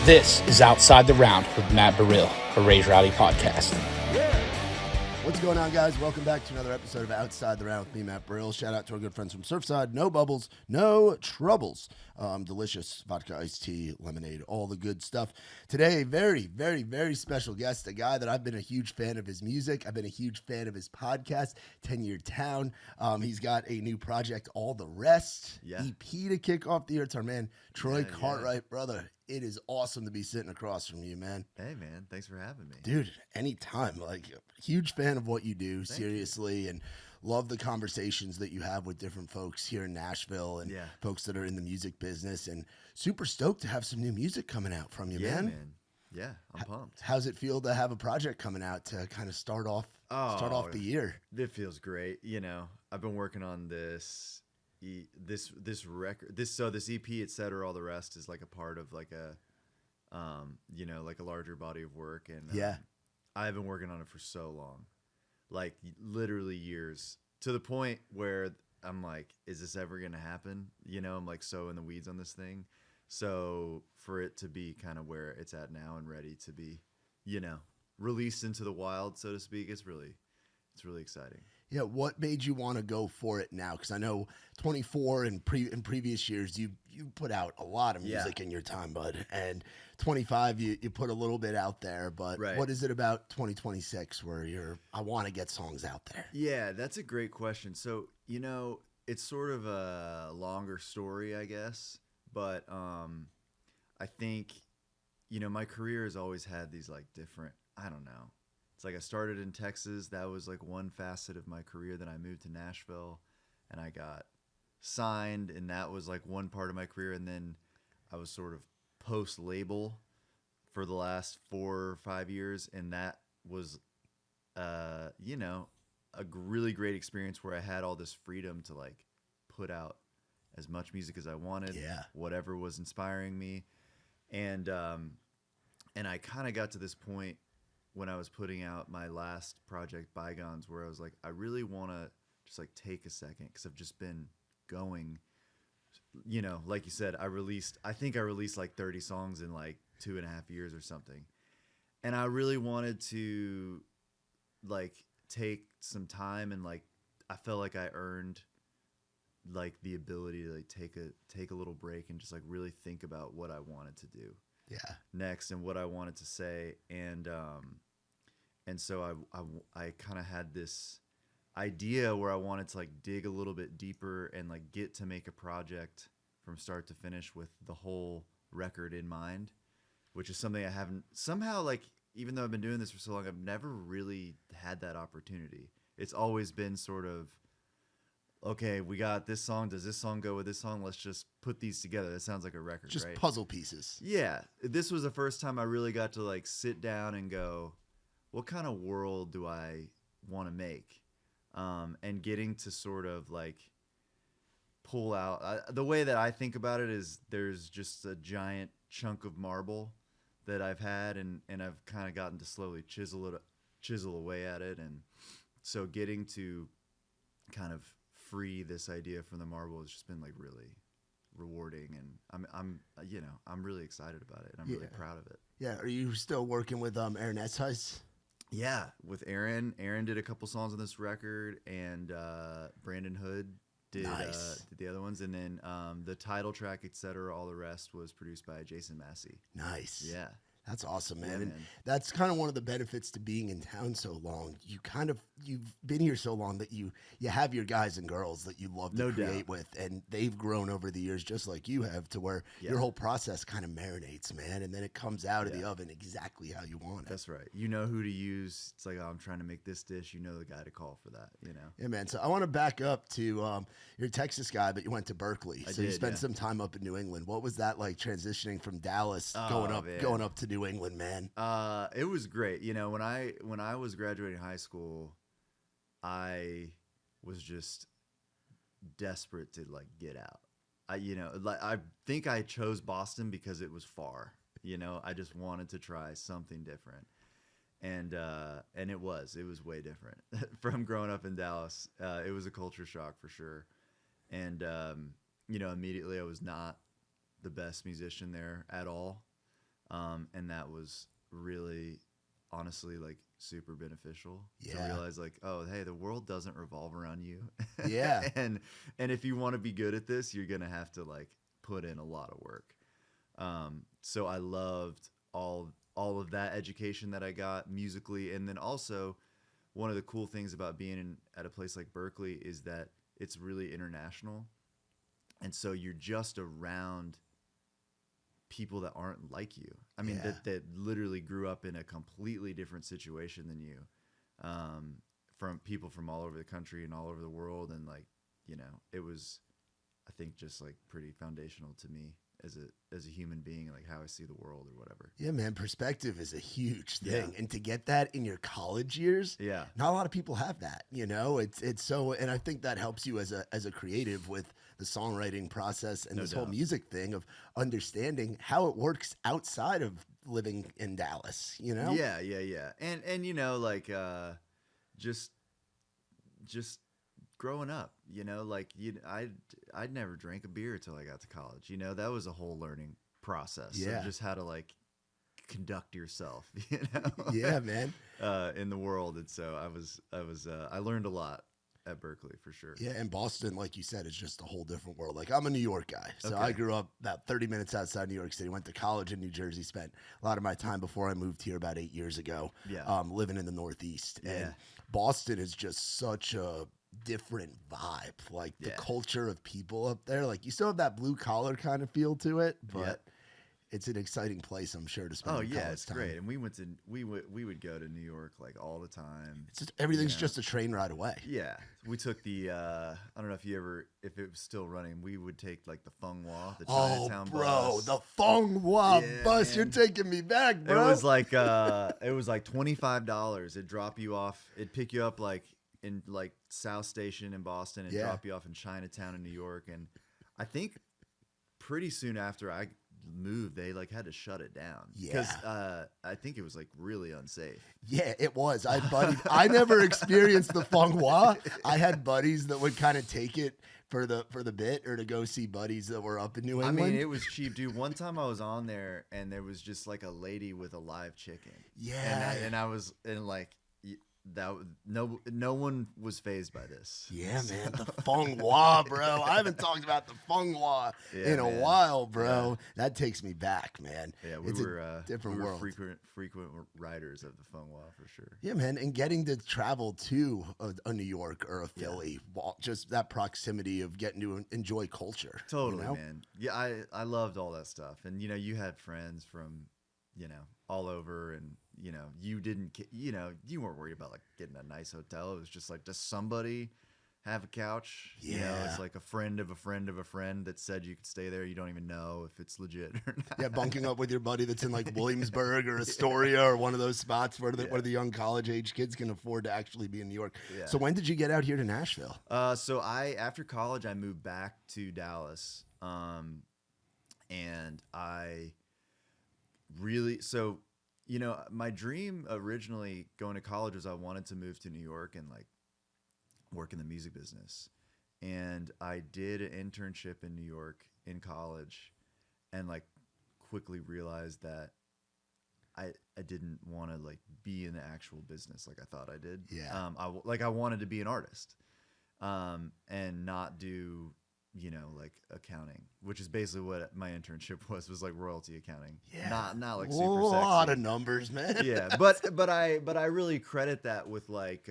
This is Outside the Round with Matt Burrill, a Raise Rowdy podcast. What's going on, guys? Welcome back to another episode of Outside the Round with me, Matt Burrill. Shout out to our good friends from Surfside. No bubbles, no troubles. Delicious vodka, iced tea, lemonade, all the good stuff. Today, very, very, very special guest, a guy that I've been a huge fan of his music. I've been a huge fan of his podcast, 10-Year Town. He's got a new project, All the Rest, EP to kick off the year. It's our man, Troy Cartwright, brother. It is awesome to be sitting across from you, man. Hey, man. Thanks for having me. Dude, anytime. Like, huge fan of what you do, seriously, and love the conversations that you have with different folks here in Nashville and folks that are in the music business, and super stoked to have some new music coming out from you, man. Yeah, I'm pumped. How's it feel to have a project coming out to kind of start off the year? It feels great. You know, I've been working on this record, this EP, etc. All the rest is like a part of like a like a larger body of work, and I've been working on it for so long, like literally years, to the point where I'm like, is this ever gonna happen? You know, I'm like so in the weeds on this thing. So for it to be kind of where it's at now and ready to be, released into the wild, so to speak, it's really exciting. Yeah, what made you want to go for it now? Because I know 24 and in previous years, you put out a lot of music in your time, bud. And 25, you put a little bit out there. But what is it about 2026 where I want to get songs out there? Yeah, that's a great question. So, it's sort of a longer story, I guess. But I think, my career has always had these like different, I don't know. It's like I started in Texas. That was like one facet of my career. Then I moved to Nashville and I got signed, and that was like one part of my career. And then I was sort of post-label for the last 4 or 5 years. And that was, a really great experience where I had all this freedom to like put out as much music as I wanted, whatever was inspiring me. And I kind of got to this point when I was putting out my last project, Bygones, where I was like, I really want to just like take a second, because I've just been going, like you said, I think I released like 30 songs in like 2.5 years or something. And I really wanted to like take some time, and like, I felt like I earned like the ability to like take a little break and just like really think about what I wanted to do next and what I wanted to say. And so I kind of had this idea where I wanted to like dig a little bit deeper and like get to make a project from start to finish with the whole record in mind, which is something I haven't somehow, like, even though I've been doing this for so long, I've never really had that opportunity. It's always been sort of, okay, we got this song. Does this song go with this song? Let's just put these together. That sounds like a record, just right? Just puzzle pieces. Yeah. This was the first time I really got to like sit down and go, what kind of world do I want to make? And getting to sort of like pull out, the way that I think about it is there's just a giant chunk of marble that I've had, and I've kind of gotten to slowly chisel away at it. And so getting to kind of free this idea from the marble has just been like really rewarding, and I'm really excited about it, and I'm really proud of it. Yeah. Are you still working with Aaron Esheis? Yeah, with Aaron. Aaron did a couple songs on this record, and Brandon Hood did the other ones, and then the title track, etc. All the rest was produced by Jason Massey. Nice. Yeah. That's awesome, man. Yeah, and that's kind of one of the benefits to being in town so long. You've been here so long that you have your guys and girls that you love to create with, and they've grown over the years just like you have, to where your whole process kind of marinates, man, and then it comes out of the oven exactly how you want it. That's right. You know who to use. It's like, oh, I'm trying to make this dish. You know the guy to call for that, Yeah, man. So I want to back up to you're a Texas guy, but you went to Berkeley. You spent some time up in New England. What was that like, transitioning from Dallas going up to New England, man? It was great. When I was graduating high school, I was just desperate to like get out. I think I chose Boston because it was far. I just wanted to try something different. And it was way different from growing up in Dallas. It was a culture shock for sure. And immediately I was not the best musician there at all. And that was really, honestly, like super beneficial to Yeah. realize like, oh, hey, the world doesn't revolve around you. Yeah. and if you want to be good at this, you're gonna have to like put in a lot of work. So I loved all of that education that I got musically, and then also one of the cool things about being at a place like Berkeley is that it's really international, and so you're just around people that aren't like you. I mean, Yeah. that literally grew up in a completely different situation than you, from people from all over the country and all over the world, and like, you know, it was, I think, just like pretty foundational to me as a human being, like how I see the world or whatever. Yeah, man, perspective is a huge thing. Yeah. And to get that in your college years, Yeah. not a lot of people have that, you know? It's so, and I think that helps you as a creative with the songwriting process and No this whole doubt. music thing of understanding how it works outside of living in Dallas, you know? Yeah, and you know, like just growing up, you know, like I'd never drank a beer till I got to college. You know, that was a whole learning process. Yeah. Of just how to like conduct yourself, you know. Yeah, man. In the world, and so I learned a lot at Berkeley for sure. Yeah, and Boston, like you said, is just a whole different world. Like, I'm a New York guy, so Okay. I grew up about 30 minutes outside New York City, went to college in New Jersey, spent a lot of my time before I moved here about 8 years ago, Yeah. living in the Northeast. Yeah. And Boston is just such a different vibe. Like, the Yeah. culture of people up there, like, you still have that blue-collar kind of feel to it, but Yeah. it's an exciting place, I'm sure, to spend Oh your yeah, college it's time. great. And we would go to New York like all the time. It's just, everything's Yeah. just a train ride away. Yeah, we took the I don't know if it was still running. We would take like the Funghua, the Oh, Chinatown bro, bus. the Funghua Yeah, bus. man. You're taking me back, It bro. was like $25. It'd drop you off. It'd pick you up like in like South Station in Boston and Yeah. drop you off in Chinatown in New York. And I think pretty soon after I moved, they like had to shut it down because I think it was like really unsafe. Yeah, it was. I never experienced the Funghua. I had buddies that would kind of take it for the bit or to go see buddies that were up in New I England. mean, it was cheap, dude. One time I was on there and there was just like a lady with a live chicken. Yeah. and I was and like that no one was fazed by this. Yeah, man, the Funghua, bro. I haven't talked about the Funghua Yeah, in a man. while, bro. That takes me back, man. Yeah, It's a different world. frequent riders of the Funghua for sure. Yeah, man, and getting to travel to a New York or a Philly, just that proximity of getting to enjoy culture. you Totally, know? man. Yeah, I loved all that stuff, and you know, you had friends from, you know, all over, and you know, you weren't worried about like getting a nice hotel. It was just like, does somebody have a couch? You know, Yeah. it's like a friend of a friend of a friend that said you could stay there. You don't even know if it's legit or not. Yeah, bunking up with your buddy that's in like Williamsburg or Astoria or one of those spots where where the young college age kids can afford to actually be in New York. Yeah. So when did you get out here to Nashville? So after college, I moved back to Dallas, and I really, so, you know, my dream originally going to college was I wanted to move to New York and like work in the music business. And I did an internship in New York in college, and like quickly realized that I didn't want to like be in the actual business like I thought I did. Yeah. I wanted to be an artist, and not do, you know, like accounting, which is basically what my internship was like royalty accounting. Yeah. Not like a super lot sexy. of numbers, man. Yeah, but I really credit that with like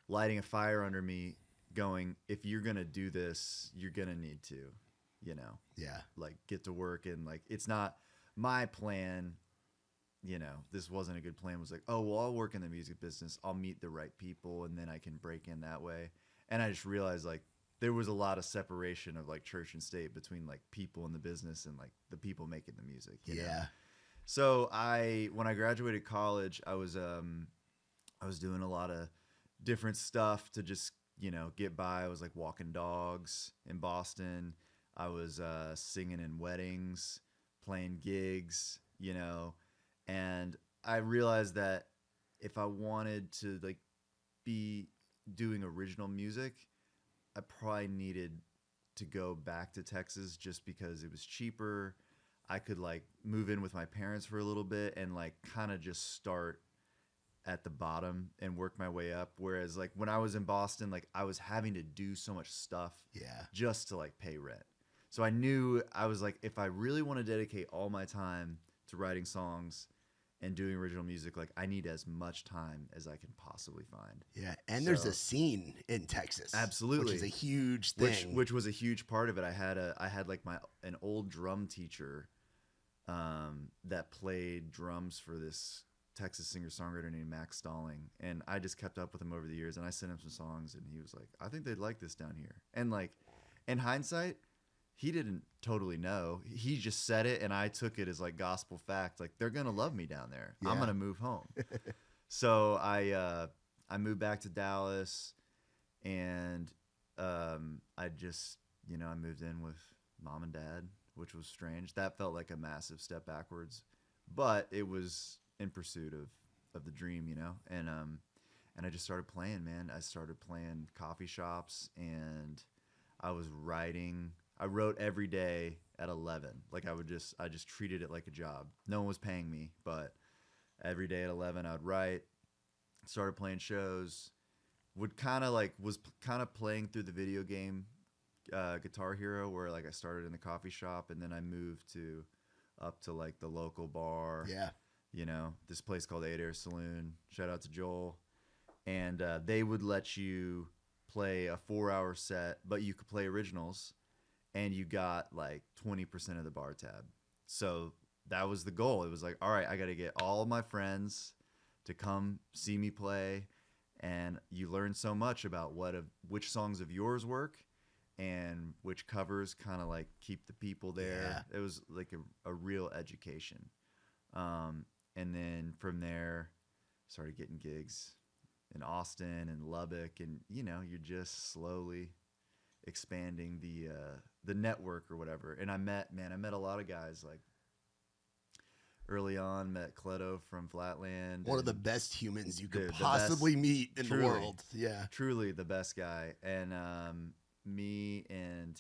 lighting a fire under me, going, if you're gonna do this, you're gonna need to, you know, Yeah. like get to work, and like it's not my plan. You know, this wasn't a good plan. It was like, oh well, I'll work in the music business, I'll meet the right people, and then I can break in that way. And I just realized like there was a lot of separation of like church and state between like people in the business and like the people making the music. You know? Yeah. So when I graduated college, I was doing a lot of different stuff to just, you know, get by. I was like walking dogs in Boston. I was singing in weddings, playing gigs, you know, and I realized that if I wanted to like be doing original music, I probably needed to go back to Texas just because it was cheaper. I could like move in with my parents for a little bit and like kind of just start at the bottom and work my way up. Whereas like when I was in Boston, like I was having to do so much stuff just to like pay rent. So I knew I was like, if I really want to dedicate all my time to writing songs and doing original music, like I need as much time as I can possibly find. Yeah, and there's a scene in Texas, absolutely, which is a huge thing. Which was a huge part of it. I had like an old drum teacher, that played drums for this Texas singer-songwriter named Max Stalling, and I just kept up with him over the years, and I sent him some songs, and he was like, I think they'd like this down here. And like, in hindsight, he didn't totally know. He just said it, and I took it as like gospel fact. Like, they're gonna love me down there. I'm gonna move home. So I moved back to Dallas, and I just, I moved in with mom and dad, which was strange. That felt like a massive step backwards, but it was in pursuit of the dream, and I just started playing, man. I started playing coffee shops, and I was writing. I wrote every day at 11. Like I just treated it like a job. No one was paying me, but every day at 11 I'd write, started playing shows, was kind of playing through the video game Guitar Hero, where like I started in the coffee shop, and then I moved up to like the local bar. Yeah. This place called 8 Air Saloon. Shout out to Joel. And they would let you play a 4-hour set, but you could play originals, and you got like 20% of the bar tab. So that was the goal. It was like, all right, I got to get all of my friends to come see me play, and you learn so much about which songs of yours work and which covers kind of like keep the people there. Yeah. It was like a real education. And then from there, started getting gigs in Austin and Lubbock, and you're just slowly expanding the network or whatever. And I met a lot of guys. Like early on, met Cleto from Flatland, one of the best humans you could possibly meet in the world. Yeah, truly the best guy. And me and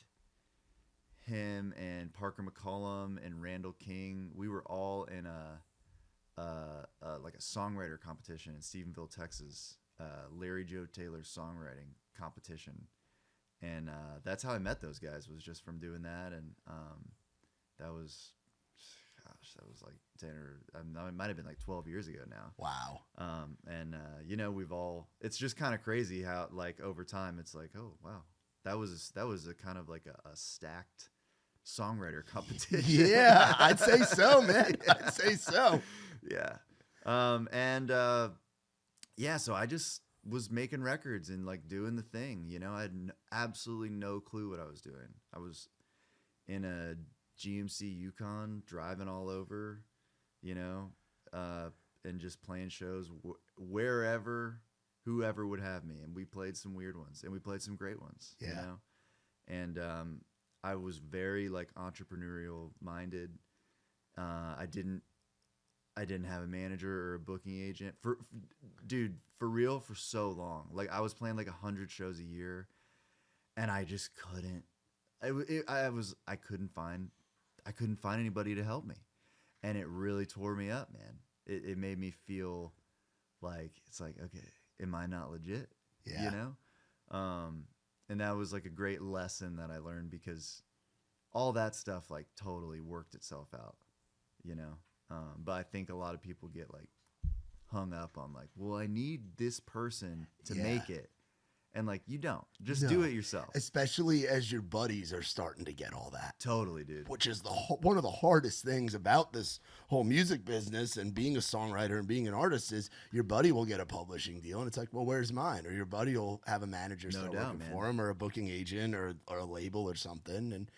him and Parker McCollum and Randall King, we were all in like a songwriter competition in Stephenville, Texas, Larry Joe Taylor songwriting competition, and that's how I met those guys, was just from doing that. And that was like 10 or it might have been like 12 years ago now. Wow. And it's just kind of crazy how like over time it's like, oh wow, that was a kind of like a stacked songwriter competition. Yeah, I'd say so, man. I'd say so. Yeah. So I just was making records and like doing the thing, I had absolutely no clue what I was doing. I was in a GMC Yukon driving all over, and just playing shows wherever, whoever would have me. And we played some weird ones, and we played some great ones, and I was very like entrepreneurial minded. I didn't have a manager or a booking agent for real for so long. Like I was playing like 100 shows a year, and I just couldn't. I couldn't find anybody to help me, and it really tore me up, man. It made me feel like it's like, okay, am I not legit? Yeah. And that was like a great lesson that I learned, because all that stuff like totally worked itself out, but I think a lot of people get like hung up on like, well, I need this person to make it. And like, you don't. Just do it yourself. Especially as your buddies are starting to get all that. Totally, dude. Which is one of the hardest things about this whole music business and being a songwriter and being an artist is your buddy will get a publishing deal, and it's like, well, where's mine? Or your buddy will have a manager start working for him, or a booking agent, or a label or something. And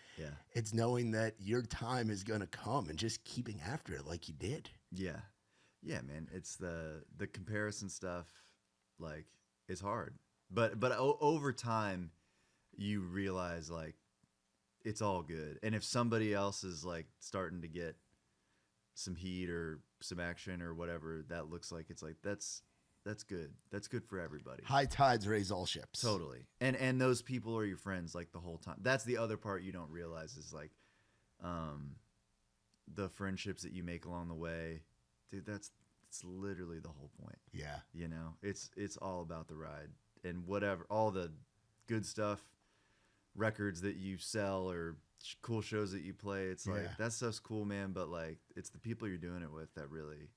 it's knowing that your time is going to come and just keeping after it like you did. Yeah. Yeah, man. It's the comparison stuff, like, is hard. But over time, you realize like it's all good. And if somebody else is like starting to get some heat or some action or whatever, that looks like it's like that's good. That's good for everybody. High tides raise all ships. Totally. And those people are your friends like the whole time. That's the other part you don't realize is like, the friendships that you make along the way, dude, it's literally the whole point. Yeah. You know, it's all about the ride and whatever, all the good stuff, records that you sell or cool shows that you play. It's like, that stuff's cool, man. But like, it's the people you're doing it with that really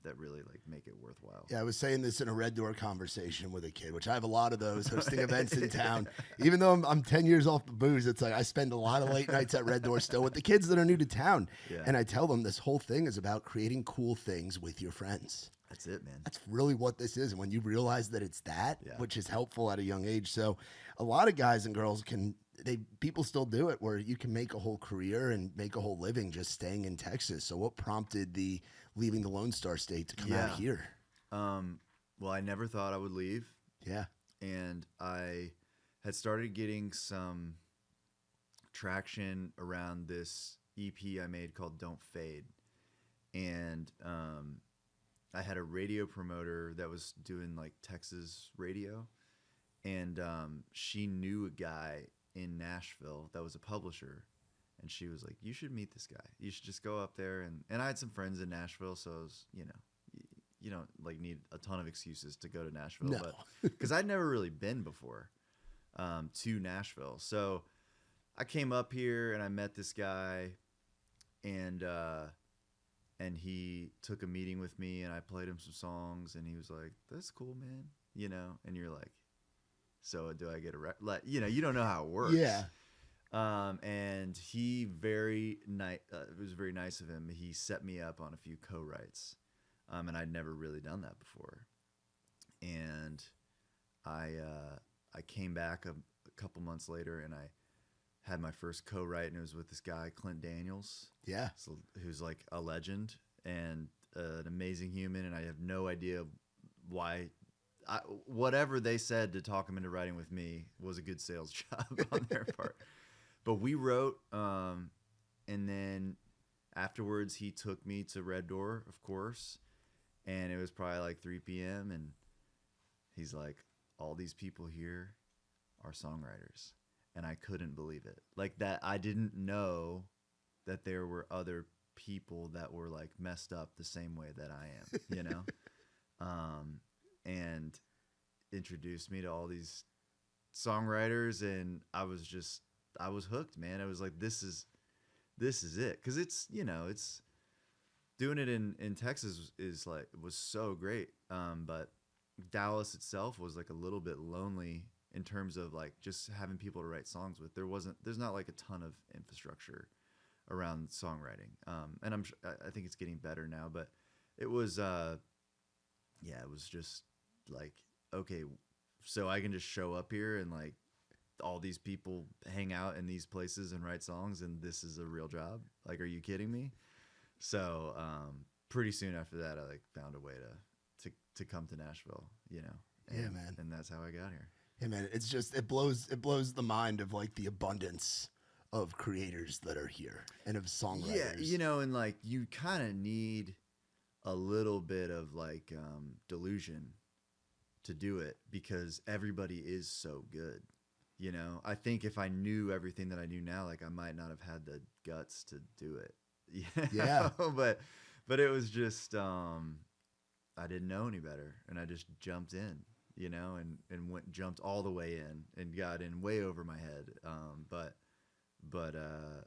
like make it worthwhile. Yeah, I was saying this in a Red Door conversation with a kid, which I have a lot of those, hosting events in town. Even though I'm 10 years off the booze, it's like I spend a lot of late nights at Red Door still with the kids that are new to town. Yeah. And I tell them this whole thing is about creating cool things with your friends. That's it, man. That's really what this is. And when you realize that it's that, which is helpful at a young age. So a lot of guys and girls people still do it where you can make a whole career and make a whole living just staying in Texas. So what prompted the leaving the Lone Star State to come out here? Well, I never thought I would leave. Yeah. And I had started getting some traction around this EP I made called Don't Fade. And I had a radio promoter that was doing like Texas radio. And she knew a guy in Nashville that was a publisher. And she was like, you should meet this guy. You should just go up there. And I had some friends in Nashville, so I was, you don't like need a ton of excuses to go to Nashville. No. But because I'd never really been before to Nashville. So I came up here and I met this guy, and he took a meeting with me, and I played him some songs, and he was like, that's cool, man. And you're like, so do I get a like, you don't know how it works. Yeah. And he it was very nice of him. He set me up on a few co-writes. And I'd never really done that before. And I came back a couple months later, and I had my first co-write, and it was with this guy, Clint Daniels. Yeah. Who's like a legend and an amazing human. And I have no idea why whatever they said to talk him into writing with me was a good sales job on their part. But we wrote, and then afterwards he took me to Red Door, of course, and it was probably like 3 p.m. and he's like, all these people here are songwriters. And I couldn't believe it. Like that, I didn't know that there were other people that were like messed up the same way that I am, and introduced me to all these songwriters, and I was hooked, man. I was like, this is it. Cause it's doing it in Texas was so great. But Dallas itself was like a little bit lonely in terms of like just having people to write songs with. There's not like a ton of infrastructure around songwriting. And I think it's getting better now, but it was, it was just like, okay, so I can just show up here and like all these people hang out in these places and write songs, and this is a real job. Like, are you kidding me? So pretty soon after that, I like found a way to come to Nashville, Yeah, man. And that's how I got here. Hey, man, it's just, it blows the mind of like the abundance of creators that are here and of songwriters. Yeah, and like you kind of need a little bit of like delusion to do it because everybody is so good. I think if I knew everything that I knew now, like I might not have had the guts to do it. Yeah. But it was just I didn't know any better, and I just jumped in, and jumped all the way in and got in way over my head. But I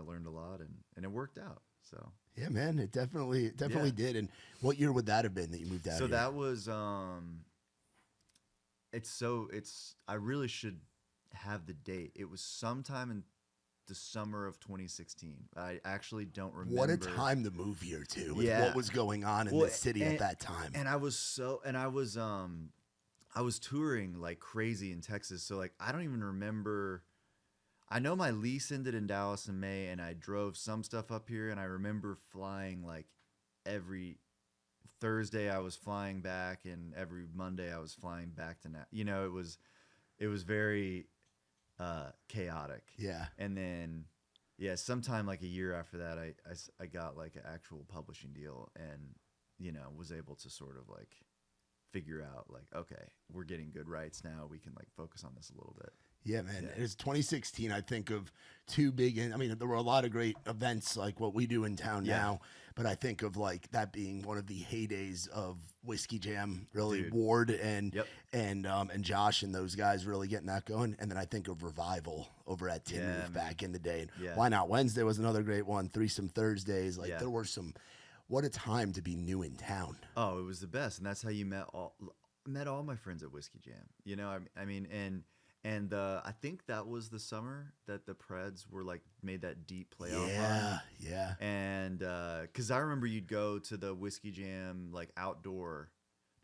learned a lot, and it worked out. So yeah, man, it definitely did. And what year would that have been that you moved out? So here? that was I really should have the date. It was sometime in the summer of 2016. I actually don't remember. What a time to move here too, with what was going on in the city at that time. And I was touring like crazy in Texas. So like I don't even remember. I know my lease ended in Dallas in May, and I drove some stuff up here, and I remember flying like every Thursday I was flying back, and every Monday I was flying back to it was very chaotic. Yeah. And then sometime like a year after that I got like an actual publishing deal, and was able to sort of like figure out like, okay, we're getting good rights now, we can like focus on this a little bit. Yeah, man. It was 2016. I think of two big, I mean, there were a lot of great events like what we do in town now, but I think of like that being one of the heydays of Whiskey Jam, really. Dude. Ward and Yep. and Josh and those guys really getting that going. And then I think of Revival over at Tin Yeah, Roof man. back in the day. And Yeah. Why Not Wednesday was another great one. Threesome Thursdays. Like Yeah. there were some, what a time to be new in town. Oh, it was the best, and that's how you met all my friends at Whiskey Jam. You know, I mean, and I think that was the summer that the Preds were like made that deep playoff run. Yeah. And because I remember you'd go to the Whiskey Jam like outdoor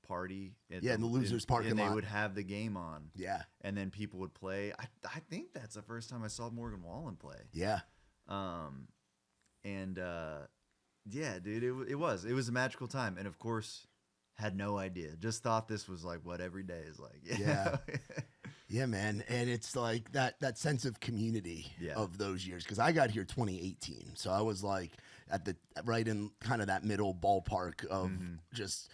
party at In the losers parking and lot. they would have the game on. Yeah. And then people would play. I think that's the first time I saw Morgan Wallen play. Yeah. Yeah, dude, it was a magical time, and of course had no idea, just thought this was like what every day is like. Yeah. Yeah, man. And it's like that sense of community of those years. Because I got here 2018. So I was like right in kind of that middle ballpark of just,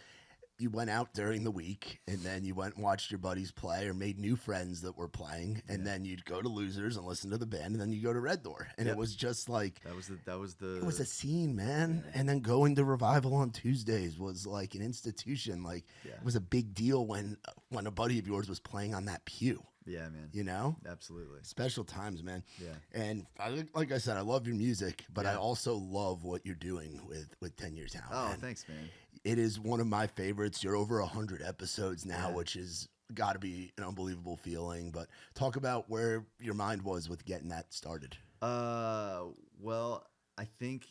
you went out during the week and then you went and watched your buddies play or made new friends that were playing. And then you'd go to Losers and listen to the band. And then you go to Red Door. And it was just like, that was the it was a scene, man. And then going to Revival on Tuesdays was like an institution. Like it was a big deal when a buddy of yours was playing on that pew. Yeah, man. You know? Absolutely. Special times, man. Yeah. And like I said, I love your music, but I also love what you're doing with 10 Years Town. Oh, man. thanks, man. It is one of my favorites. You're over 100 episodes now, which is got to be an unbelievable feeling. But talk about where your mind was with getting that started. Well, I think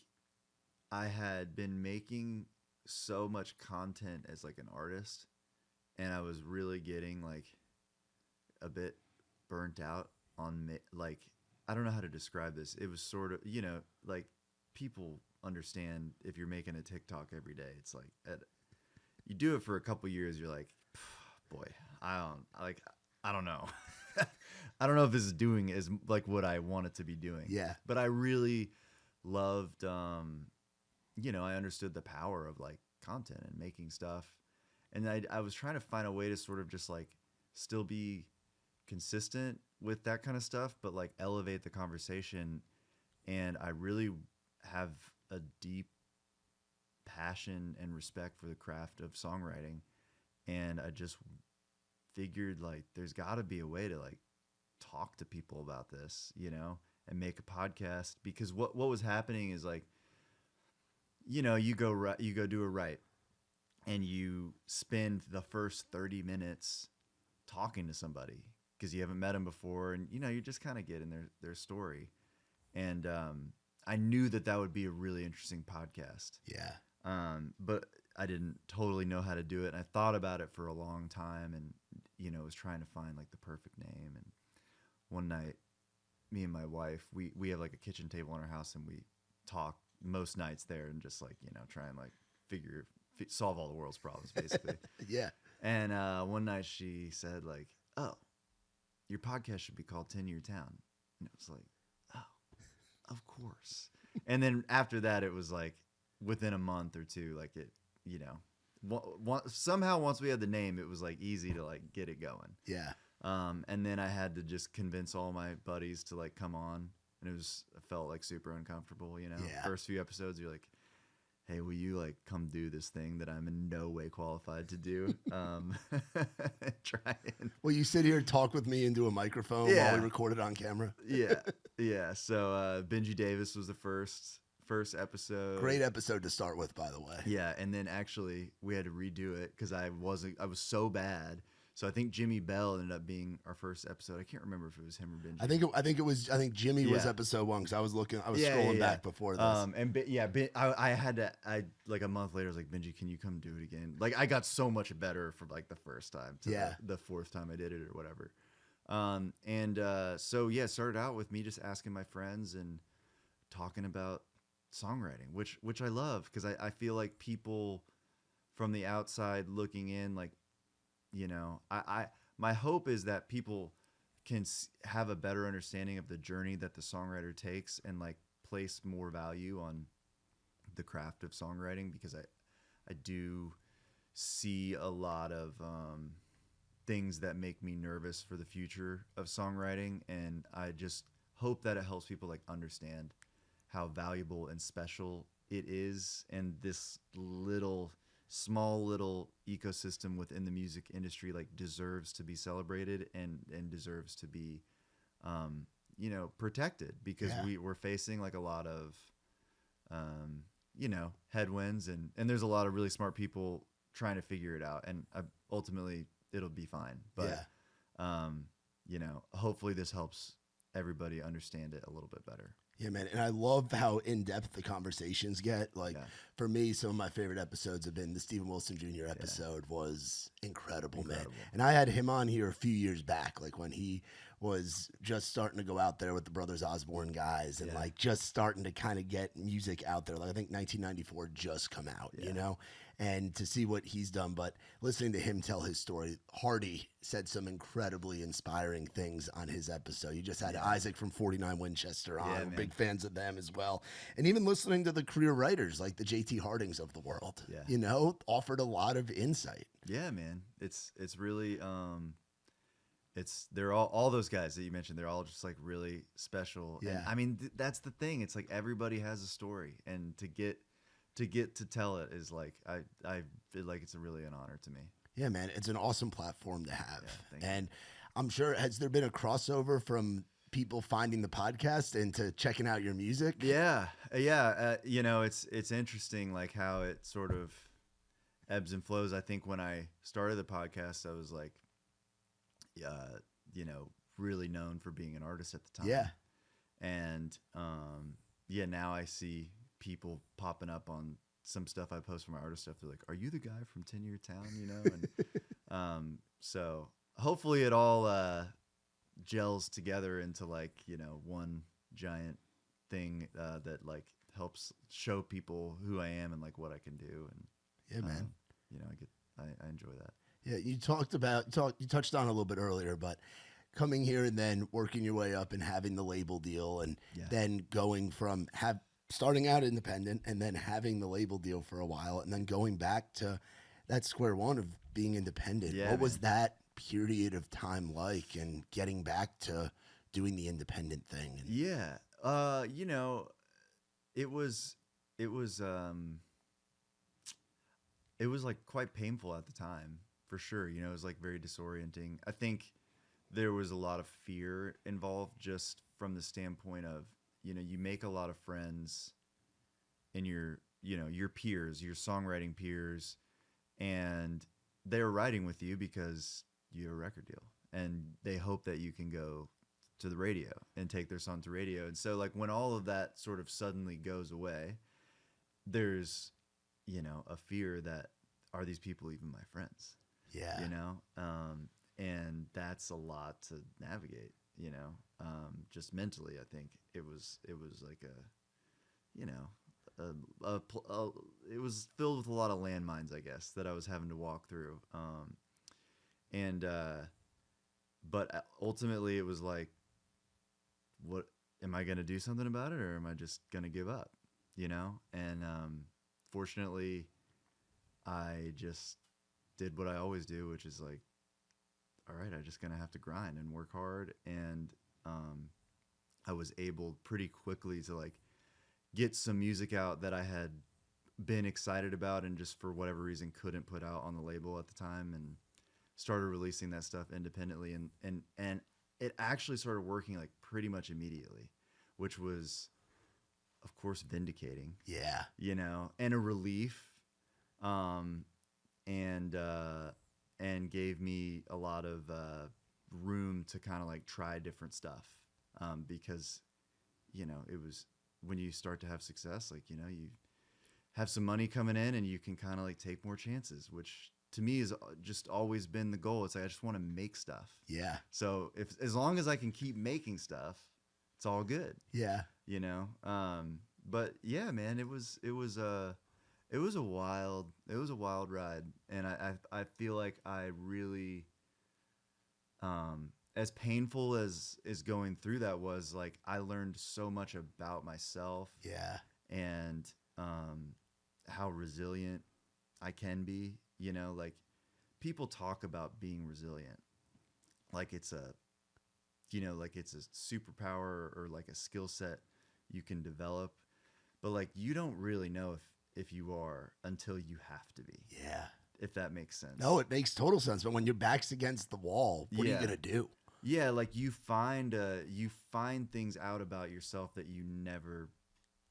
I had been making so much content as like an artist, and I was really getting like a bit burnt out on like, I don't know how to describe this. It was sort of, you know, like people understand if you're making a TikTok every day, it's like you do it for a couple years, you're like, boy, I don't know. I don't know if this is doing as like what I want it to be doing. Yeah. But I really loved, you know, I understood the power of like content and making stuff. And I was trying to find a way to sort of just like still be consistent with that kind of stuff, but like elevate the conversation. And I really have a deep passion and respect for the craft of songwriting. And I just figured like there's got to be a way to like talk to people about this, you know, and make a podcast, because what was happening is like, you know, you go do a write and you spend the first 30 minutes talking to somebody because you haven't met them before, and you know, you're just kind of getting their story. And I knew that would be a really interesting podcast. Yeah. But I didn't totally know how to do it. And I thought about it for a long time, and, you know, was trying to find like the perfect name. And one night, me and my wife, we have like a kitchen table in our house, and we talk most nights there and just like, you know, try and like solve all the world's problems basically. Yeah. And one night she said like, "Oh, your podcast should be called 10 Year Town." And it was like, "Oh, of course." And then after that, it was like within a month or two, like it, you know, somehow once we had the name, it was like easy to like get it going. Yeah. And then I had to just convince all my buddies to like come on, and it felt like super uncomfortable, you know. Yeah. First few episodes, you're like, "Hey, will you like come do this thing that I'm in no way qualified to do?" Try and Well, you sit here and talk with me into a microphone while we record it on camera. yeah. So Benji Davis was the first episode. Great episode to start with, by the way. Yeah, and then actually we had to redo it because I was so bad. So I think Jimmy Bell ended up being our first episode. I can't remember if it was him or Benji. I think Jimmy was episode 1 because I was scrolling back before this. I like a month later I was like, "Benji, can you come do it again?" Like I got so much better from like the first time to the fourth time I did it or whatever. So it started out with me just asking my friends and talking about songwriting, which I love, because I feel like people from the outside looking in, like, you know, my hope is that people can have a better understanding of the journey that the songwriter takes and like place more value on the craft of songwriting, because I do see a lot of things that make me nervous for the future of songwriting, and I just hope that it helps people like understand how valuable and special it is, and this small little ecosystem within the music industry like deserves to be celebrated and deserves to be protected, because we're facing like a lot of headwinds, and there's a lot of really smart people trying to figure it out, and ultimately it'll be fine. But hopefully this helps everybody understand it a little bit better. Yeah, man. And I love how in-depth the conversations get. Like, for me, some of my favorite episodes have been the Stephen Wilson Jr. episode was incredible, man. And I had him on here a few years back, like when he was just starting to go out there with the Brothers Osborne guys and like just starting to kind of get music out there. Like I think 1994 just come out, you know, and to see what he's done. But listening to him tell his story, Hardy said some incredibly inspiring things on his episode. You just had Isaac from 49 Winchester on. We're big fans of them as well. And even listening to the career writers like the JT Hardings of the world, you know, offered a lot of insight. Yeah, man. It's really, they're all those guys that you mentioned, they're all just like really special. Yeah. And I mean, that's the thing. It's like everybody has a story, and to get to tell it is like, I feel like it's really an honor to me. Yeah, man. It's an awesome platform to have. Yeah, and I'm sure, has there been a crossover from people finding the podcast into checking out your music? Yeah. It's interesting, like how it sort of ebbs and flows. I think when I started the podcast, I was like, really known for being an artist at the time. Yeah. And, now I see people popping up on some stuff I post from my artist stuff. They're like, are you the guy from 10 Year Town? You know? And, so hopefully it all, gels together into like, one giant thing, that like helps show people who I am and like what I can do. And yeah, man, I enjoy that. Yeah, you touched on a little bit earlier, but coming here and then working your way up and having the label deal, and then going from starting out independent and then having the label deal for a while, and then going back to that square one of being independent. Yeah, what was that period of time like, and getting back to doing the independent thing? It was like quite painful at the time, for sure. It was like very disorienting. I think there was a lot of fear involved, just from the standpoint of, you make a lot of friends in your peers, your songwriting peers, and they're writing with you because you have a record deal, and they hope that you can go to the radio and take their song to radio. And so like when all of that sort of suddenly goes away, there's, a fear that, are these people even my friends? Yeah. And that's a lot to navigate, just mentally. I think it was like it was filled with a lot of landmines, I guess, that I was having to walk through. But ultimately it was like, what, am I going to do something about it, or am I just going to give up? And fortunately I just did what I always do, which is like, all right, I'm just going to have to grind and work hard. And I was able pretty quickly to like get some music out that I had been excited about and just for whatever reason couldn't put out on the label at the time, and started releasing that stuff independently. And it actually started working like pretty much immediately, which was, of course, vindicating. Yeah. And a relief. And gave me a lot of room to kind of like try different stuff, because it was, when you start to have success, like you have some money coming in, and you can kind of like take more chances, which to me has just always been the goal. It's like I just want to make stuff. Yeah. So as long as I can keep making stuff, it's all good. Yeah. But yeah, man, it was a wild ride, and I feel like I really, as painful as going through that was, like I learned so much about myself. Yeah. And how resilient I can be. Like people talk about being resilient like it's a, like it's a superpower or like a skill set you can develop, but like you don't really know if you are until you have to be. Yeah. If that makes sense. No, it makes total sense. But when your back's against the wall, what are you gonna do? Yeah, like you find things out about yourself that you never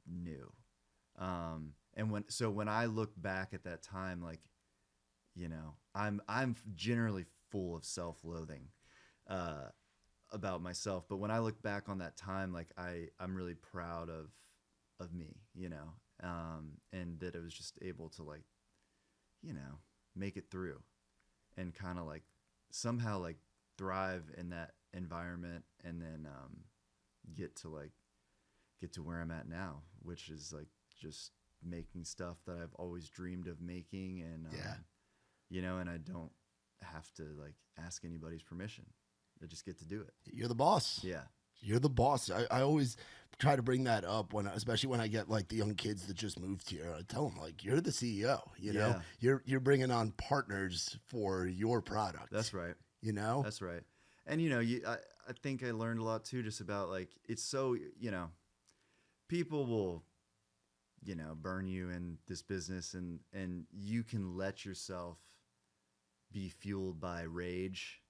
knew. And when I look back at that time, like, I'm generally full of self-loathing about myself. But when I look back on that time, like I'm really proud of me, and that I was just able to like, make it through and kind of like somehow like thrive in that environment, and then get to where I'm at now, which is like just making stuff that I've always dreamed of making, and and I don't have to like ask anybody's permission. I just get to do it. You're the boss. Yeah. You're the boss. I always try to bring that up especially when I get like the young kids that just moved here. I tell them like, you're the CEO, know, you're bringing on partners for your product. That's right. That's right. And, I think I learned a lot too, just about like, it's so, people will, burn you in this business, and you can let yourself be fueled by rage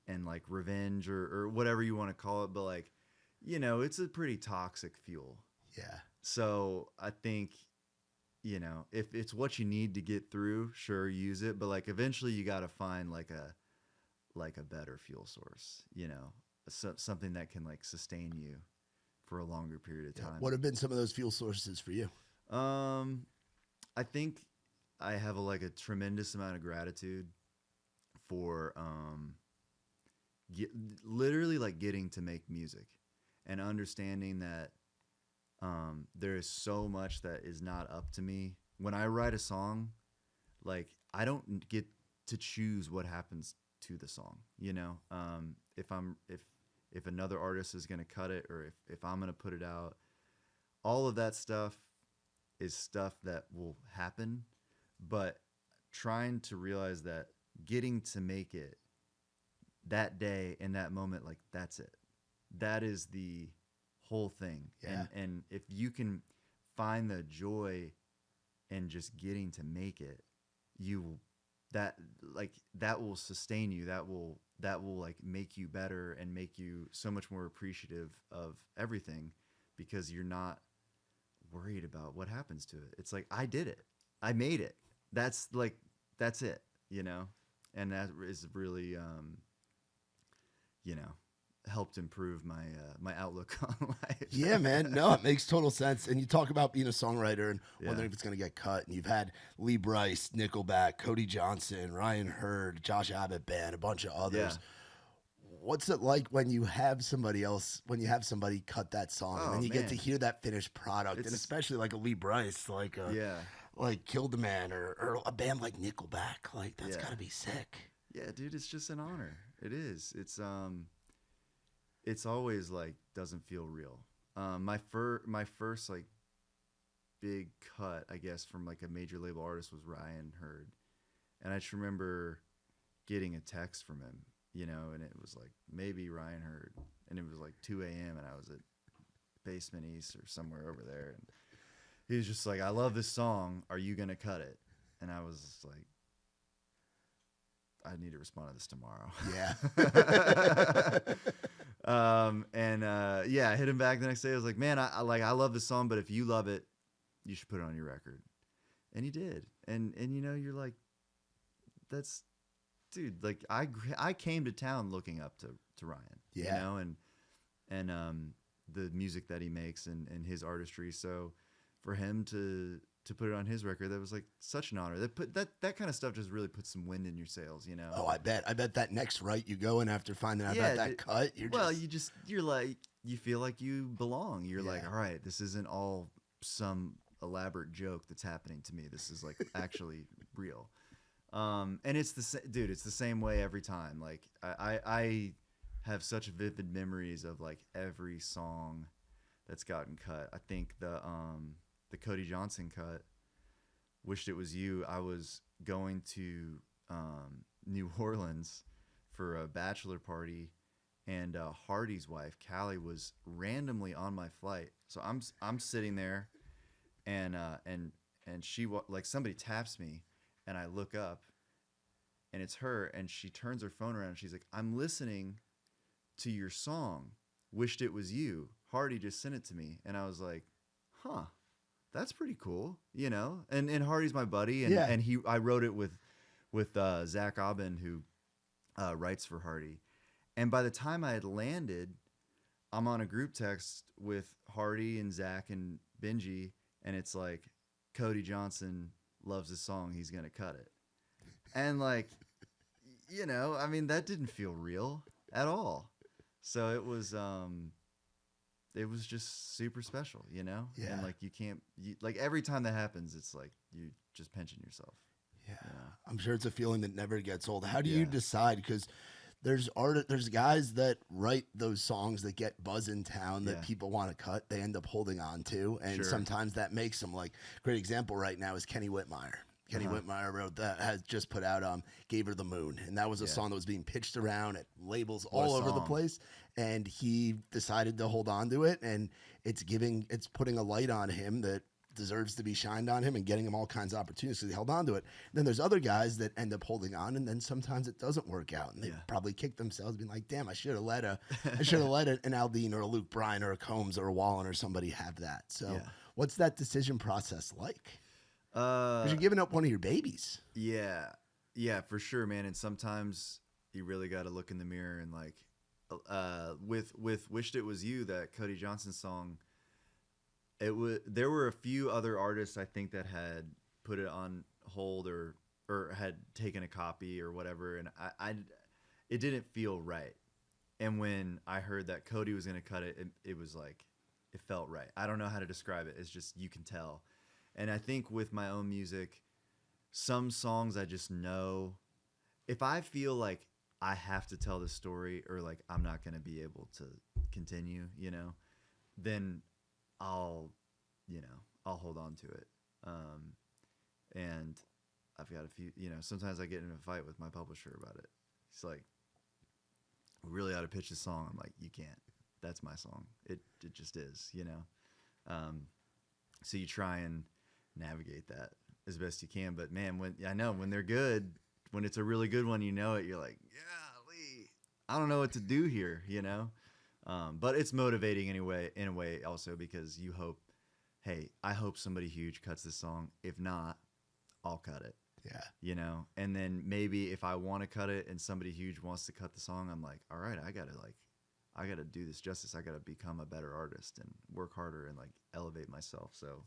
and like revenge or whatever you want to call it. But like, it's a pretty toxic fuel. Yeah. So I think, if it's what you need to get through, sure, use it. But like eventually you got to find like a better fuel source, something that can like sustain you for a longer period of time. What have been some of those fuel sources for you? I think I have a tremendous amount of gratitude for, literally like getting to make music and understanding that there is so much that is not up to me. When I write a song, like I don't get to choose what happens to the song, if another artist is going to cut it, or if I'm going to put it out, all of that stuff is stuff that will happen. But trying to realize that getting to make it that day in that moment, like that's it. That is the whole thing. Yeah. And if you can find the joy in just getting to make it, that will sustain you. That will like make you better and make you so much more appreciative of everything, because you're not worried about what happens to it. It's like, I did it. I made it. That's it, and that is really, helped improve my my outlook on life. Yeah, man. No, it makes total sense. And you talk about being a songwriter and wondering if it's going to get cut. And you've had Lee Brice, Nickelback, Cody Johnson, Ryan Hurd, Josh Abbott Band, a bunch of others. Yeah. What's it like when you have somebody cut that song, and then you get to hear that finished product, and especially like a Lee Brice, like Kill the Man or a band like Nickelback, like that's gotta be sick. Yeah, dude, it's just an honor. It is. It's always like doesn't feel real. My first like big cut, I guess, from like a major label artist was Ryan Hurd, and I just remember getting a text from him, and it was like, maybe Ryan Hurd, and it was like 2 a.m. and I was at Basement East or somewhere over there, and he was just like, I love this song, are you gonna cut it? And I was like, I need to respond to this tomorrow. Yeah. I hit him back the next day. I was like, man, I love this song, but if you love it, you should put it on your record. And he did. And you're like, that's, dude, like I came to town looking up to Ryan, and the music that he makes and his artistry. So for him to put it on his record, that was like such an honor. That kind of stuff just really puts some wind in your sails, Oh, I bet that next right you go in after finding out about that cut, you're like, you feel like you belong. You're like, all right, this isn't all some elaborate joke that's happening to me. This is like actually real. And it's the same way every time. Like I have such vivid memories of like every song that's gotten cut. I think the Cody Johnson cut, Wished It Was You, I was going to New Orleans for a bachelor party, and Hardy's wife Callie was randomly on my flight. So I'm sitting there, and she like somebody taps me, and I look up, and it's her, and she turns her phone around, and she's like, "I'm listening to your song. Wished it was you. Hardy just sent it to me." And I was like, "Huh, that's pretty cool," you know. And Hardy's my buddy, and I wrote it with Zach Aubin, who writes for Hardy. And by the time I had landed, I'm on a group text with Hardy and Zach and Benji, and it's like, Cody Johnson loves this song. He's gonna cut it. And like, you know, I mean, that didn't feel real at all. So it was just super special, you know? Yeah. And like, like every time that happens, it's like you just pinching yourself. Yeah. You know? I'm sure it's a feeling that never gets old. How do you decide? Because there's guys that write those songs that get buzz in town that people want to cut. They end up holding on to, and sometimes that makes them, like, great example right now is Kenny Whitmire. Kenny Whitmire wrote that, has just put out Gave Her the Moon, and that was a song that was being pitched around at labels all over the place, and he decided to hold on to it, and it's putting a light on him that deserves to be shined on him and getting him all kinds of opportunities, so he held on to it. Then there's other guys that end up holding on, and then sometimes it doesn't work out, and they probably kick themselves, being like, damn, I should have let an Aldean or a Luke Bryan or a Combs or a Wallen or somebody have that. So what's that decision process like? Because you're giving up one of your babies. Yeah, for sure, man. And sometimes you really got to look in the mirror, and like, with "Wished It Was You," that Cody Johnson song, there were a few other artists, I think, that had put it on hold or had taken a copy or whatever, and it didn't feel right. And when I heard that Cody was going to cut it, it was like, it felt right. I don't know how to describe it. It's just, you can tell. And I think with my own music, some songs I just know, if I feel like I have to tell the story, or like I'm not going to be able to continue, you know, then I'll hold on to it. And I've got a few, you know, sometimes I get in a fight with my publisher about it. He's like, "We really ought to pitch this song." I'm like, "You can't. That's my song. It just is, you know?" So you try and navigate that as best you can. But man, when they're good, when it's a really good one, you know it, you're like, golly, I don't know what to do here, you know? But it's motivating in a way also, because you hope, hey, I hope somebody huge cuts this song. If not, I'll cut it. Yeah. You know? And then maybe if I want to cut it and somebody huge wants to cut the song, I'm like, all right, I gotta do this justice. I gotta become a better artist and work harder and like elevate myself. So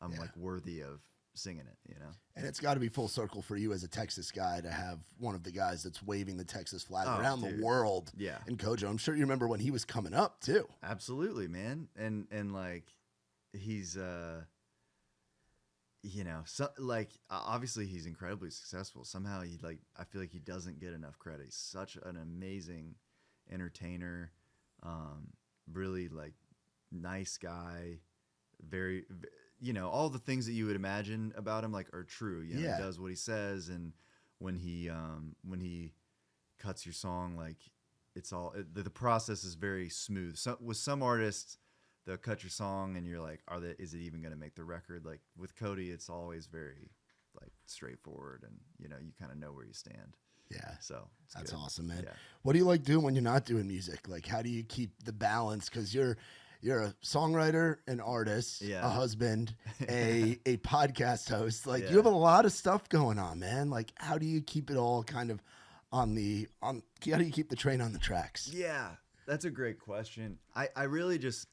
I'm like worthy of singing it, you know? And it's got to be full circle for you as a Texas guy to have one of the guys that's waving the Texas flag around the world. Yeah. And Kojo, I'm sure you remember when he was coming up too. Absolutely, man. And like, he's, you know, so like, obviously he's incredibly successful. Somehow I feel like he doesn't get enough credit. He's such an amazing entertainer, really like nice guy, very, you know, all the things that you would imagine about him like are true. You know, he does what he says, and when he cuts your song, like it's all the process is very smooth. So with some artists, they'll cut your song and you're like, is it even going to make the record? Like with Cody, it's always very like straightforward, and you know, you kind of know where you stand. Yeah. So that's good. awesome, man. Yeah. What do you like doing when you're not doing music? Like, how do you keep the balance? Because you're a songwriter, an artist, a husband, a podcast host. Like, you have a lot of stuff going on, man. Like, how do you keep it all kind of how do you keep the train on the tracks? Yeah, that's a great question. I really just,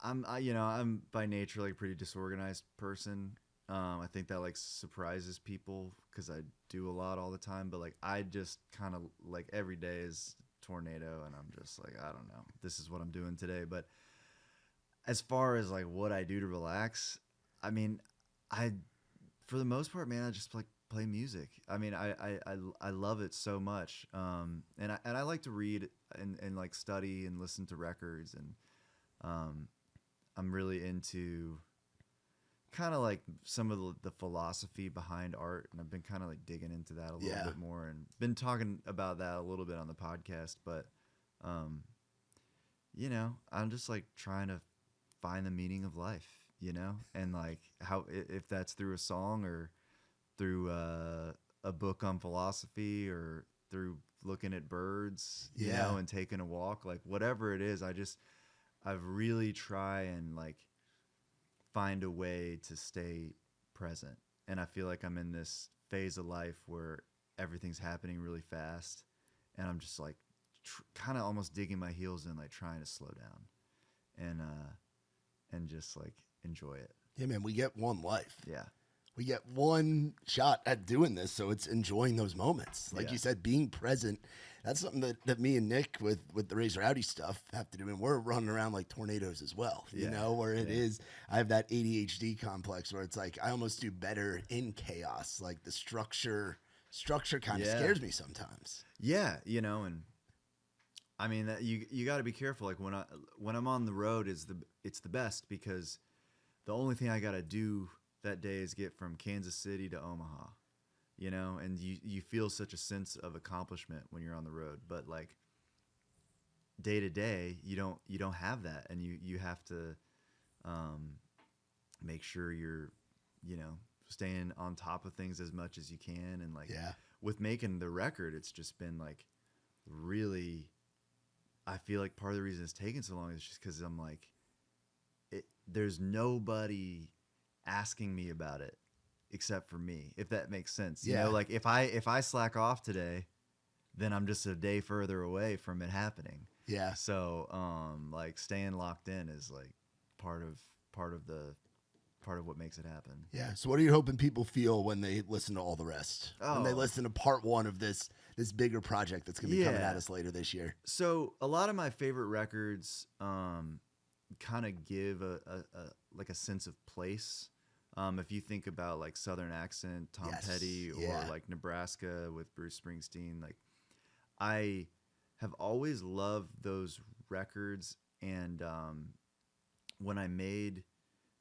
I'm by nature like a pretty disorganized person. I think that like surprises people because I do a lot all the time, but like I just kind of like every day is tornado, and I'm just like, I don't know, this is what I'm doing today. But as far as like what I do to relax, I mean, for the most part, man, I just like play music. I mean, I love it so much, and I like to read and like study and listen to records, and I'm really into kind of like some of the philosophy behind art, and I've been kind of like digging into that a little bit more, and been talking about that a little bit on the podcast. But, you know, I'm just like trying to find the meaning of life, you know, and like how if that's through a song or through a book on philosophy or through looking at birds, you know, and taking a walk, like whatever it is, I've really try and like find a way to stay present. And I feel like I'm in this phase of life where everything's happening really fast, and I'm just like kind of almost digging my heels in, like trying to slow down and just like enjoy it. Yeah, man, we get one life. Yeah. We get one shot at doing this, so it's enjoying those moments. Like you said, being present. That's something that me and Nick with the Raise Rowdy stuff have to do. And we're running around like tornadoes as well, you know, where it is. I have that ADHD complex where it's like I almost do better in chaos. Like the structure kind of scares me sometimes. Yeah, you know, and I mean that you got to be careful. Like when I'm on the road it's the best, because the only thing I got to do that day is get from Kansas City to Omaha, you know, and you feel such a sense of accomplishment when you're on the road. But like day to day, you don't have that, and you have to make sure you're, you know, staying on top of things as much as you can. And like with making the record, it's just been like really, I feel like part of the reason it's taken so long is just because I'm like, there's nobody asking me about it except for me, if that makes sense. You know, like if I slack off today, then I'm just a day further away from it happening. Yeah. So like staying locked in is like part of what makes it happen. Yeah. So what are you hoping people feel when they listen to all the rest? When they listen to part one of this bigger project that's gonna be coming at us later this year? So a lot of my favorite records kind of give a sense of place. If you think about like Southern Accent, Tom Petty, or like Nebraska with Bruce Springsteen, like I have always loved those records. And when I made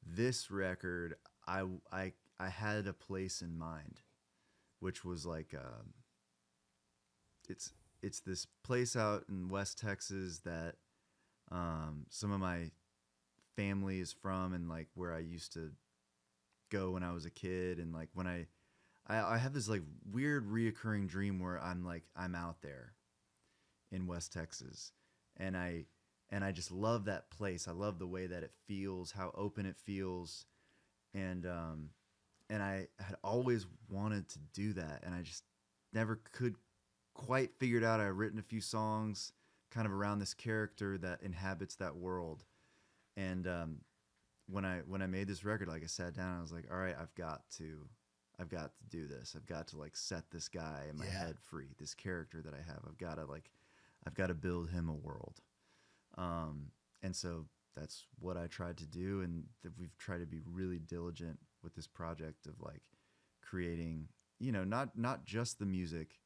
this record, I had a place in mind, which was like it's this place out in West Texas that some of my family is from, and like where I used to go when I was a kid. And like when I have this like weird reoccurring dream where I'm out there in West Texas, and I just love that place. I love the way that it feels, how open it feels, and I had always wanted to do that, and I just never could quite figure it out. I've written a few songs kind of around this character that inhabits that world. And when I made this record, like I sat down, I was like, all right, I've got to do this. I've got to like set this guy in my head free. This character that I have, I've got to build him a world. And so that's what I tried to do, and we've tried to be really diligent with this project of like creating, you know, not just the music,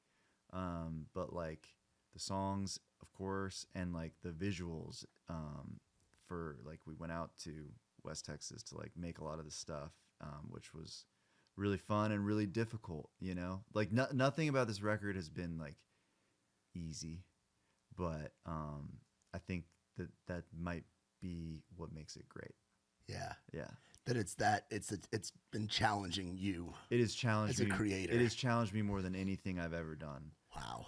but like the songs, of course, and like the visuals. For like we went out to West Texas to like make a lot of the stuff, which was really fun and really difficult, you know, like nothing about this record has been like easy, but I think that might be what makes it great. Yeah. Yeah. That it's been challenging you. It has challenged as me a creator. It has challenged me more than anything I've ever done. Wow.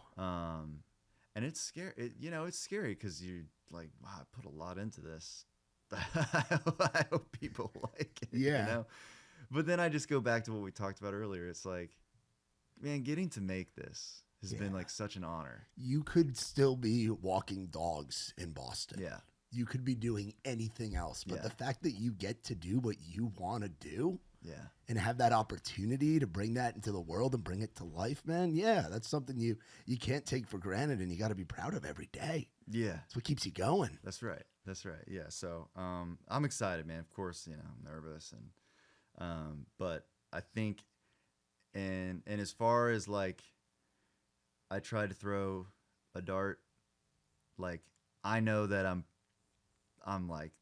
And it's scary. You know, it's scary because you're like, wow, I put a lot into this. I hope people like it. Yeah. You know? But then I just go back to what we talked about earlier. It's like, man, getting to make this has been like such an honor. You could still be walking dogs in Boston. Yeah. You could be doing anything else. But the fact that you get to do what you want to do, and have that opportunity to bring that into the world and bring it to life, man, that's something you can't take for granted, and you got to be proud of every day. Yeah. That's what keeps you going. That's right. Yeah. So I'm excited, man. Of course, you know, I'm nervous, and but I think, and as far as like, I try to throw a dart, like I know that I'm like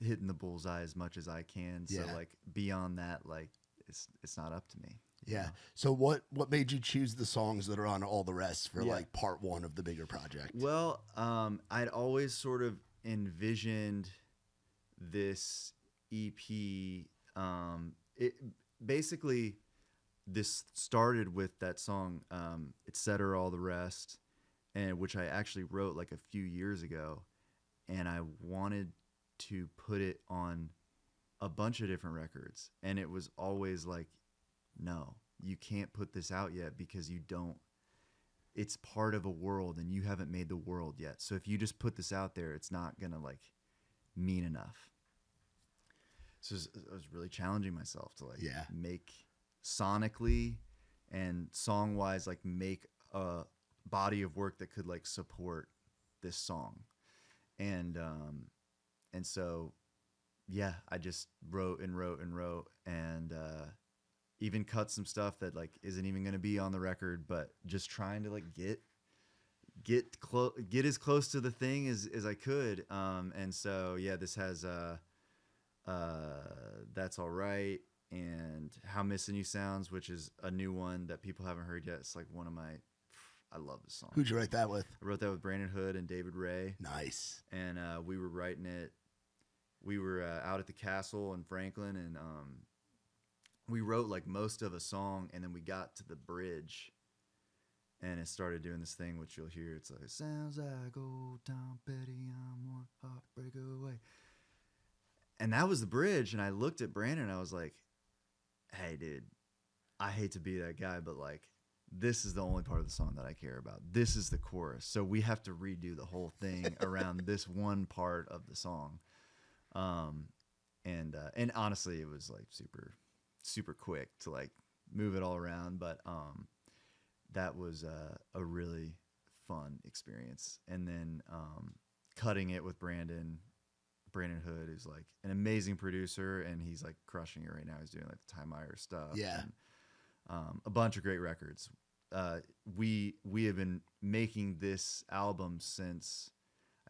hitting the bullseye as much as I can. So Yeah. like beyond that, like it's not up to me. you Yeah. know? So what made you choose the songs that are on all the rest for Yeah. like part one of the bigger project? Well, I'd always sort of envisioned this EP. It basically this started with that song, "It's Better All the Rest," and which I actually wrote like a few years ago, and I wanted to put it on a bunch of different records, and it was always like, no, you can't put this out yet because you don't. It's part of a world, and you haven't made the world yet. So if you just put this out there, it's not gonna like mean enough. So I was really challenging myself to like Yeah. make sonically and song wise, like make a body of work that could like support this song. And so yeah, I just wrote and wrote and wrote, and even cut some stuff that like isn't even going to be on the record, but just trying to like get as close to the thing as I could. And so yeah, this has That's All Right and How Missing You Sounds, which is a new one that people haven't heard yet. It's like one of my, I love this song. Who'd you write that with? I wrote that with Brandon Hood and David Ray. Nice. And we were writing it. We were out at the castle in Franklin, and we wrote like most of a song, and then we got to the bridge, and it started doing this thing, which you'll hear. It's like, sounds like old Tom Petty, I'm one heartbreak away. And that was the bridge, and I looked at Brandon, and I was like, hey, dude, I hate to be that guy, but like, this is the only part of the song that I care about. This is the chorus. So we have to redo the whole thing around this one part of the song. And honestly, it was like super quick to like move it all around. But that was a really fun experience. And then cutting it with Brandon Hood is like an amazing producer, and he's like crushing it right now. He's doing like the Ty Meyer stuff. Yeah. And, a bunch of great records. We have been making this album since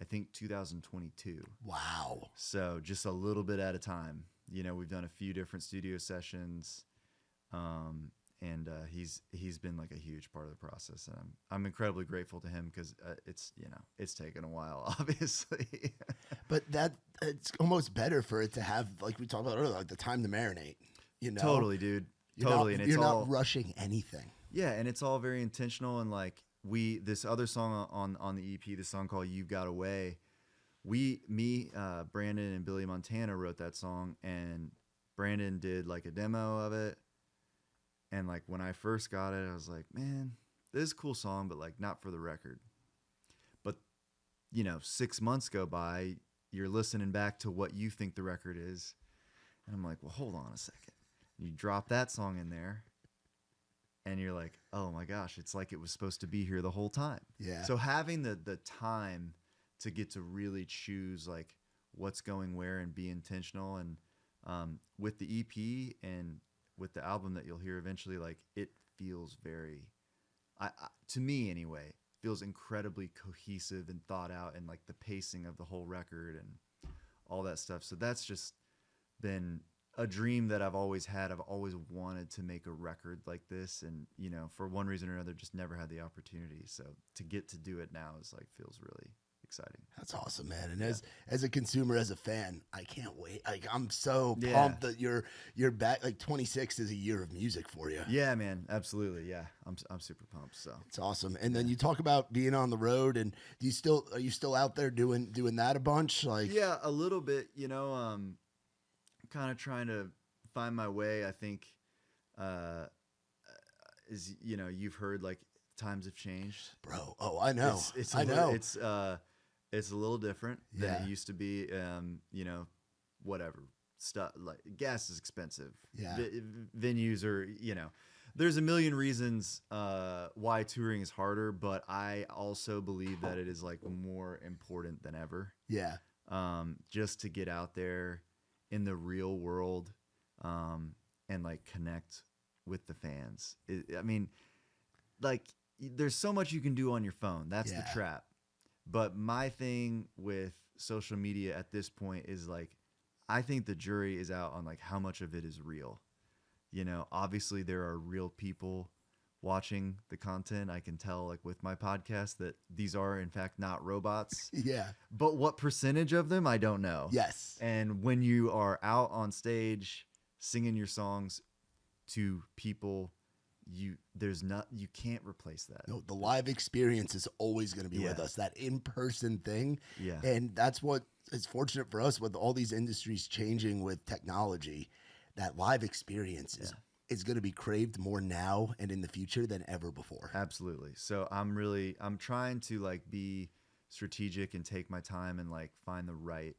I think 2022. Wow. So just a little bit at a time. You know, we've done a few different studio sessions, and he's been like a huge part of the process, and I'm incredibly grateful to him because it's taken a while, obviously. But it's almost better for it to have, like we talked about earlier, like the time to marinate. You know, Totally, dude. You're Totally, not, and it's you're all not rushing anything. yeah, and it's all very intentional. And like this other song on the EP, the song called "You've Got Away," Brandon and Billy Montana wrote that song, and Brandon did like a demo of it. And like when I first got it, I was like, man, this is a cool song, but like not for the record. But 6 months go by, you're listening back to what you think the record is, and I'm like, well, hold on a second. You drop that song in there, and you're like, oh my gosh, it's like it was supposed to be here the whole time. Yeah. So having the time to get to really choose like what's going where and be intentional, and with the EP and with the album that you'll hear eventually, like it feels very, to me anyway, feels incredibly cohesive and thought out, and like the pacing of the whole record and all that stuff. So that's just been a dream that I've always had. I've always wanted to make a record like this, and for one reason or another, just never had the opportunity. So to get to do it now is like feels really exciting. That's awesome, man. And as a consumer, as a fan, I can't wait. Like I'm so Yeah. pumped that you're back. Like 26 is a year of music for you. Yeah, man, absolutely. Yeah, I'm super pumped. So It's awesome. And then you talk about being on the road, and are you still out there doing that a bunch? Like yeah, a little bit. Kind of trying to find my way. I think you've heard like times have changed, bro. Oh, I know. I know. It's a little different than Yeah. it used to be. Whatever stuff, like gas is expensive. Yeah. Venues are, there's a million reasons why touring is harder, but I also believe that it is like more important than ever. Yeah. Just to get out there in the real world, and like connect with the fans. I mean, like there's so much you can do on your phone. That's the trap. But my thing with social media at this point is like I think the jury is out on like how much of it is real. You know, obviously there are real people watching the content. I can tell like with my podcast that these are in fact not robots. Yeah. But what percentage of them, I don't know. Yes. And when you are out on stage singing your songs to people, you can't replace that. No, the live experience is always going to be with Yeah. us, that in-person thing. Yeah. And that's what is fortunate for us with all these industries changing with technology. That live experience is going to be craved more now and in the future than ever before. Absolutely. So I'm trying to like be strategic and take my time and like find the right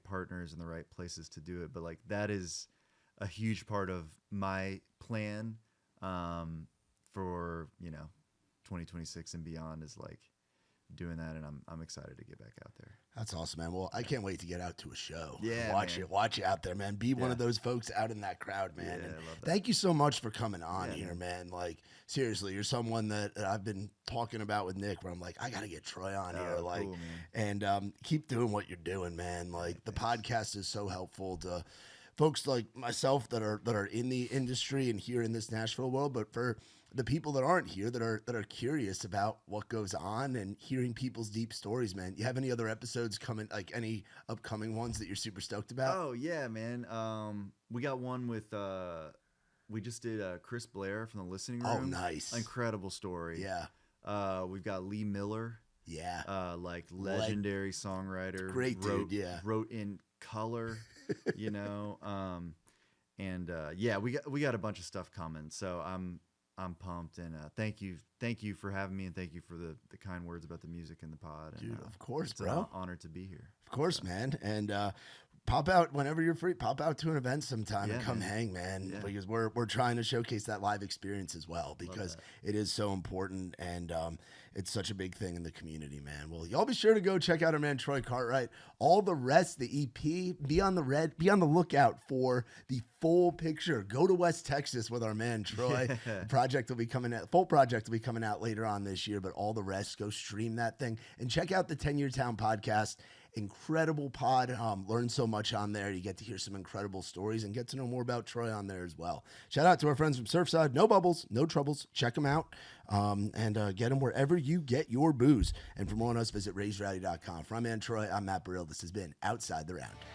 partners and the right places to do it. But like that is a huge part of my plan for, you know, 2026 and beyond is like doing that, and I'm excited to get back out there. That's awesome, man. Well, I can't wait to get out to a show. Yeah, watch you out there, man. Be one of those folks out in that crowd, man. Yeah, And I love that. thank you so much for coming on Yeah, here, man. Like seriously, you're someone that I've been talking about with Nick, where I'm like, I gotta get Troy on here, like, cool, man. and keep doing what you're doing, man. Like the podcast is so helpful to folks like myself that are in the industry and here in this Nashville world, but for the people that aren't here that are curious about what goes on and hearing people's deep stories, man. You have any other episodes coming, like any upcoming ones that you're super stoked about? Oh yeah, man. We got one with we just did Chris Blair from the Listening Room. Oh, nice. Incredible story. Yeah. We've got Lee Miller. Yeah. Like legendary songwriter. Great dude, yeah. Wrote in color, you know. Yeah, we got a bunch of stuff coming. So I'm pumped, and thank you for having me, and thank you for the kind words about the music and the pod. And, Dude, of course, it's bro. an honor to be here. Of course, man. And pop out whenever you're free. Pop out to an event sometime and Yeah, come man. hang, man. Yeah. Because we're trying to showcase that live experience as well, because it is so important, and it's such a big thing in the community, man. Well, y'all be sure to go check out our man Troy Cartwright. All the rest, the EP, be on the lookout for the full picture. Go to West Texas with our man Troy. The project will be coming out. Full project will be coming out later on this year, but all the rest, go stream that thing and check out the 10 Year Town podcast. Incredible pod. Learn so much on there. You get to hear some incredible stories and get to know more about Troy on there as well. Shout out to our friends from Surfside. No bubbles, no troubles. Check them out and get them wherever you get your booze. And for more on us, visit raisedrowdy.com. For my man Troy, I'm Matt Burrill. This has been Outside the Round.